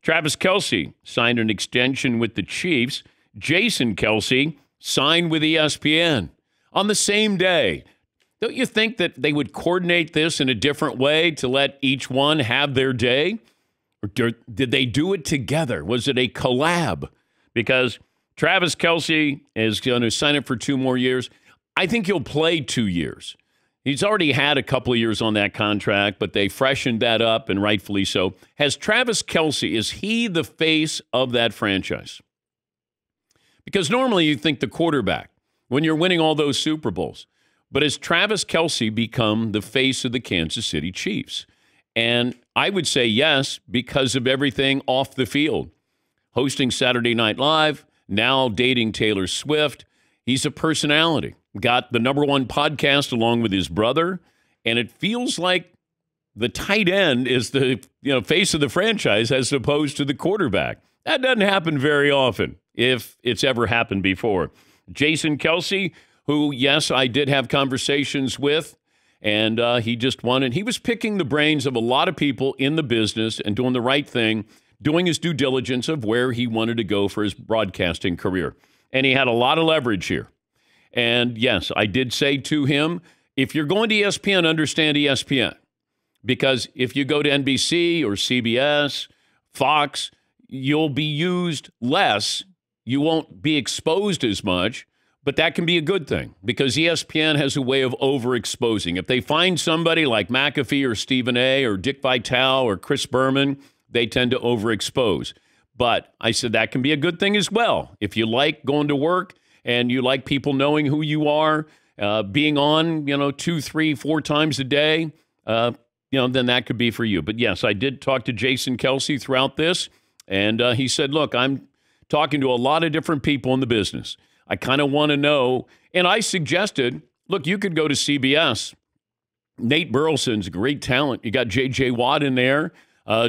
Travis Kelce signed an extension with the Chiefs. Jason Kelce signed with ESPN on the same day. Don't you think that they would coordinate this in a different way to let each one have their day? Or did they do it together? Was it a collab? Because Travis Kelce is going to sign up for 2 more years. I think he'll play 2 years. He's already had a couple of years on that contract, but they freshened that up, and rightfully so. Has Travis Kelce, is he the face of that franchise? Because normally you think the quarterback when you're winning all those Super Bowls. But has Travis Kelce become the face of the Kansas City Chiefs? And I would say yes, because of everything off the field. Hosting Saturday Night Live, now dating Taylor Swift. He's a personality. Got the #1 podcast along with his brother, and it feels like the tight end is the face of the franchise as opposed to the quarterback. That doesn't happen very often, if it's ever happened before. Jason Kelce, who, yes, I did have conversations with, and he just wanted, he was picking the brains of a lot of people in the business and doing the right thing, doing his due diligence of where he wanted to go for his broadcasting career. And he had a lot of leverage here. And yes, I did say to him, if you're going to ESPN, understand ESPN. Because if you go to NBC or CBS, Fox, you'll be used less. You won't be exposed as much. But that can be a good thing because ESPN has a way of overexposing. If they find somebody like McAfee or Stephen A. or Dick Vitale or Chris Berman, they tend to overexpose. But I said that can be a good thing as well. If you like going to work and you like people knowing who you are, being on, 2, 3, 4 times a day, then that could be for you. But yes, I did talk to Jason Kelce throughout this, and he said, look, I'm talking to a lot of different people in the business. I kind of want to know, and I suggested, look, you could go to CBS. Nate Burleson's a great talent. You got J.J. Watt in there.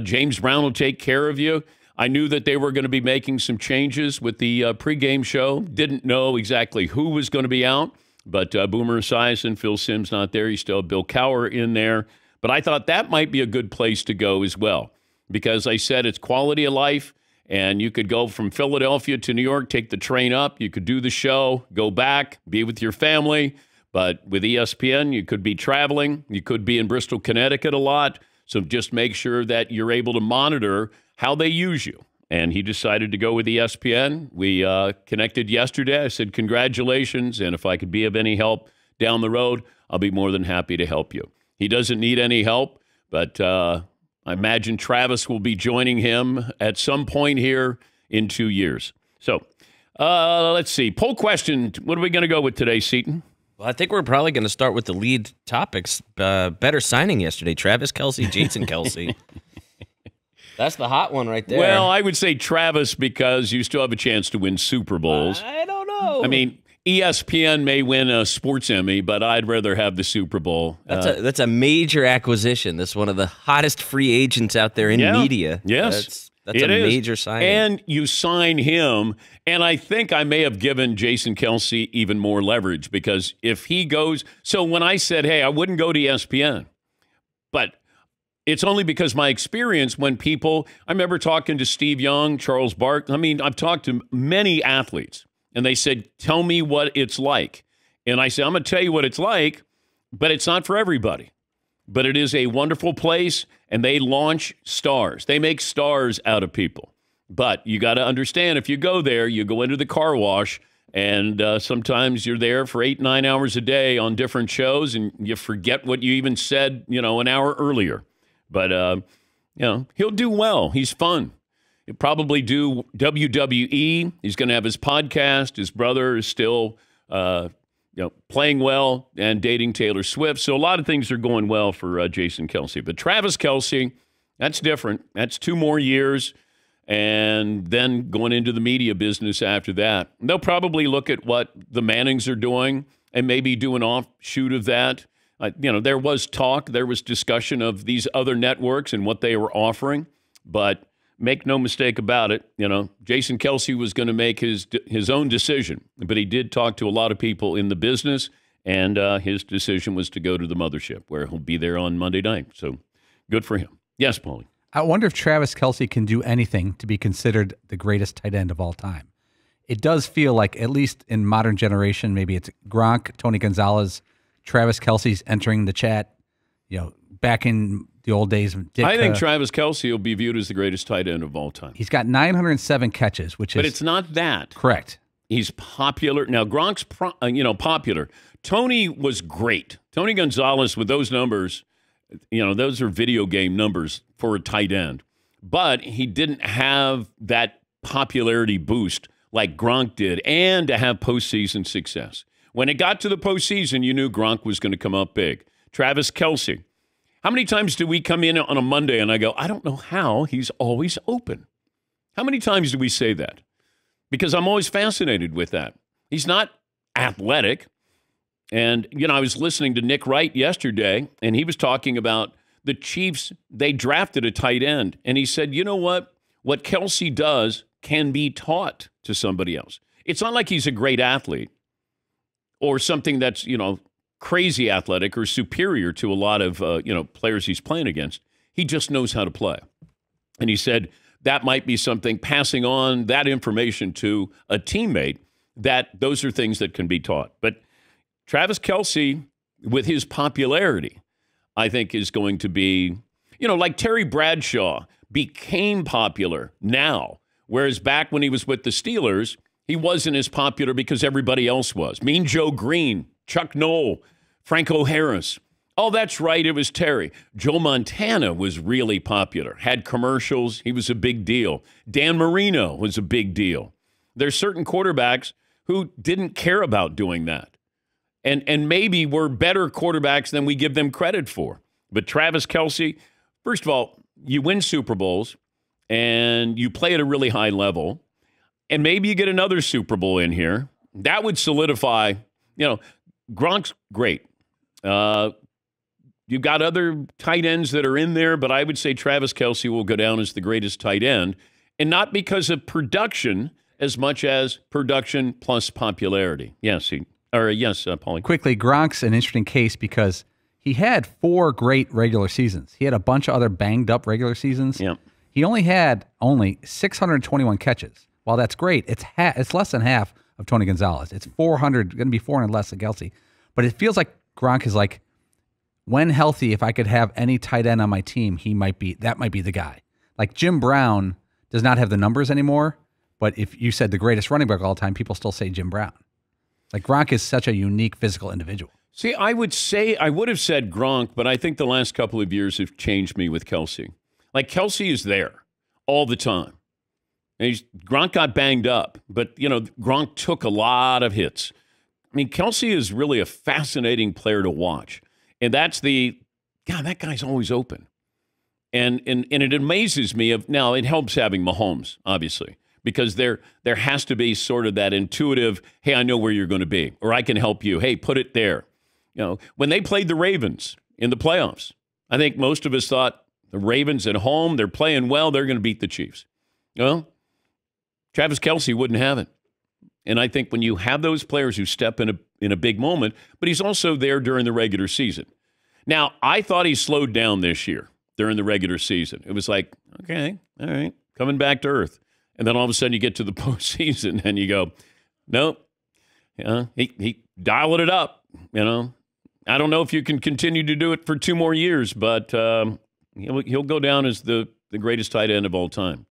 James Brown will take care of you. I knew that they were going to be making some changes with the pregame show. Didn't know exactly who was going to be out, but Boomer Esiason, Phil Simms not there. You still have Bill Cowher in there. But I thought that might be a good place to go as well because I said it's quality of life, and you could go from Philadelphia to New York, take the train up. You could do the show, go back, be with your family. But with ESPN, you could be traveling. You could be in Bristol, Connecticut a lot. So just make sure that you're able to monitor how they use you. And he decided to go with ESPN. We connected yesterday. I said, congratulations. And if I could be of any help down the road, I'll be more than happy to help you. He doesn't need any help, but I imagine Travis will be joining him at some point here in 2 years. So let's see. Poll question. What are we going to go with today, Seton? Well, I think we're probably going to start with the lead topics. Better signing yesterday. Travis Kelce, Jason Kelce. That's the hot one right there. Well, I would say Travis because you still have a chance to win Super Bowls. I don't know. I mean, ESPN may win a sports Emmy, but I'd rather have the Super Bowl. That's a major acquisition. That's one of the hottest free agents out there in media. Yes. That's a major signing. And you sign him, and I think I may have given Jason Kelce even more leverage because if he goes – so when I said, hey, I wouldn't go to ESPN, but it's only because my experience when people – I remember talking to Steve Young, Charles Barkley. I mean, I've talked to many athletes, and they said, tell me what it's like. And I said, I'm going to tell you what it's like, but it's not for everybody. But it is a wonderful place, and they launch stars. They make stars out of people. But you got to understand, if you go there, you go into the car wash, and sometimes you're there for 8, 9 hours a day on different shows, and you forget what you even said, an hour earlier. But, he'll do well. He's fun. He'll probably do WWE. He's going to have his podcast. His brother is still playing well and dating Taylor Swift. So a lot of things are going well for Jason Kelce. But Travis Kelce, that's different. That's 2 more years and then going into the media business after that. They'll probably look at what the Mannings are doing and maybe do an offshoot of that. There was talk, there was discussion of these other networks and what they were offering. But make no mistake about it, Jason Kelce was going to make his own decision, but he did talk to a lot of people in the business, and his decision was to go to the mothership, where he'll be there on Monday night. So good for him. Yes, Paulie. I wonder if Travis Kelce can do anything to be considered the greatest tight end of all time. It does feel like, at least in modern generation, maybe it's Gronk, Tony Gonzalez, Travis Kelce's entering the chat. Back in the old days, I think Travis Kelce will be viewed as the greatest tight end of all time. He's got 907 catches, which is... But it's not that. Correct. He's popular. Now, Gronk's popular. Tony was great. Tony Gonzalez, with those numbers, those are video game numbers for a tight end. But he didn't have that popularity boost like Gronk did, and to have postseason success. When it got to the postseason, you knew Gronk was going to come up big. Travis Kelce. How many times do we come in on a Monday and I go, I don't know how he's always open? How many times do we say that? Because I'm always fascinated with that. He's not athletic. And, I was listening to Nick Wright yesterday, and he was talking about the Chiefs. They drafted a tight end. And he said, you know what? What Kelce does can be taught to somebody else. It's not like he's a great athlete or something that's, crazy athletic or superior to a lot of, players he's playing against. He just knows how to play. And he said that might be something, passing on that information to a teammate, that those are things that can be taught. But Travis Kelce, with his popularity, I think is going to be, like Terry Bradshaw became popular now, whereas back when he was with the Steelers, he wasn't as popular because everybody else was. Mean Joe Green, Chuck Noll, Franco Harris. Oh, that's right, it was Terry. Joe Montana was really popular, had commercials. He was a big deal. Dan Marino was a big deal. There's certain quarterbacks who didn't care about doing that. And maybe were better quarterbacks than we give them credit for. But Travis Kelce, first of all, you win Super Bowls and you play at a really high level, and maybe you get another Super Bowl in here. That would solidify, Gronk's great. You've got other tight ends that are in there, but I would say Travis Kelce will go down as the greatest tight end, and not because of production as much as production plus popularity. Yes, Paulie. Quickly, Gronk's an interesting case because he had 4 great regular seasons. He had a bunch of other banged-up regular seasons. Yeah. He only had 621 catches. While that's great, it's less than half of Tony Gonzalez. It's 400, going to be 400 less than Kelce. But it feels like Gronk is like, when healthy, if I could have any tight end on my team, that might be the guy. Like Jim Brown does not have the numbers anymore, but if you said the greatest running back of all time, people still say Jim Brown. Like Gronk is such a unique physical individual. See, I would have said Gronk, but I think the last couple of years have changed me with Kelce. Like Kelce is there all the time. And Gronk got banged up, but Gronk took a lot of hits. I mean, Kelce is really a fascinating player to watch. And that's that guy's always open. And it amazes me now it helps having Mahomes, obviously, because there has to be sort of that intuitive, hey, I know where you're going to be, or I can help you. Hey, put it there. When they played the Ravens in the playoffs, I think most of us thought the Ravens at home, they're playing well, they're going to beat the Chiefs. Well, Travis Kelce wouldn't have it. And I think when you have those players who step in a big moment, but he's also there during the regular season. Now, I thought he slowed down this year during the regular season. It was like, okay, all right, coming back to earth. And then all of a sudden you get to the postseason and you go, nope, he dialed it up, I don't know if you can continue to do it for 2 more years, but he'll go down as the greatest tight end of all time.